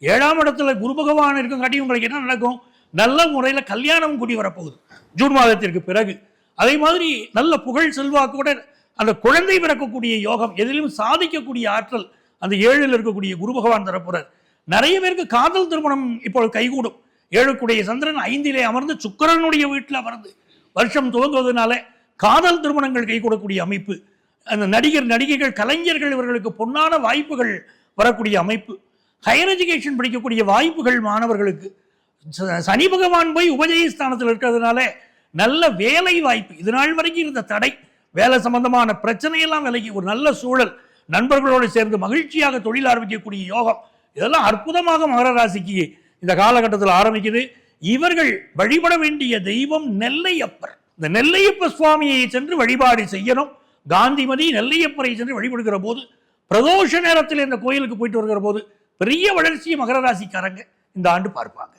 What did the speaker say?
7ஆம் இடத்துல குரு பகவான் இருக்கங்காட்டி உங்களுக்கு என்ன நடக்கும்? நல்ல முறையில் கல்யாணம் கூடி வரப்போகுது ஜூன் மாதத்திற்கு பிறகு. அதே மாதிரி நல்ல புகழ் செல்வாக்கோட அந்த குழந்தை பிறக்கக்கூடிய யோகம், எதிலும் சாதிக்கக்கூடிய ஆற்றல் அந்த 7ல் இருக்கக்கூடிய குரு பகவான் தரப்புறார். நிறைய பேருக்கு காதல் திருமணம் இப்போது கைகூடும். 7க்குடைய சந்திரன் 5லே அமர்ந்து சுக்கிரனுடைய வீட்டில் அமர்ந்து வருஷம் துவங்குவதனால காதல் திருமணங்கள் கைகூடக்கூடிய அமைப்பு. அந்த நடிகர் நடிகைகள் கலைஞர்கள் இவர்களுக்கு பொன்னான வாய்ப்புகள் வரக்கூடிய அமைப்பு. ஹையர் எஜுகேஷன் படிக்கக்கூடிய வாய்ப்புகள் மாணவர்களுக்கு. சனி பகவான் போய் உபஜயஸ்தானத்தில் இருக்கிறதுனால நல்ல வேலை வாய்ப்பு. இது நாள் வரைக்கும் இருந்த தடை, வேலை சம்பந்தமான பிரச்சனையெல்லாம் விலகி ஒரு நல்ல சூழல், நண்பர்களோடு சேர்ந்து மகிழ்ச்சியாக தொழில் ஆரம்பிக்கக்கூடிய யோகம், இதெல்லாம் அற்புதமாக மகர ராசிக்கு இந்த காலகட்டத்தில் ஆரம்பிக்குது. இவர்கள் வழிபட வேண்டிய தெய்வம் நெல்லையப்பர். இந்த நெல்லையப்ப சுவாமியை சென்று வழிபாடு செய்யணும். காந்திமதி நெல்லையப்பரை சென்று வழிபடுகிற போது, பிரதோஷ நேரத்தில் இந்த கோயிலுக்கு போயிட்டு வருகிற போது பெரிய வளர்ச்சியை மகர ராசிக்காரங்க இந்த ஆண்டு பார்ப்பாங்க.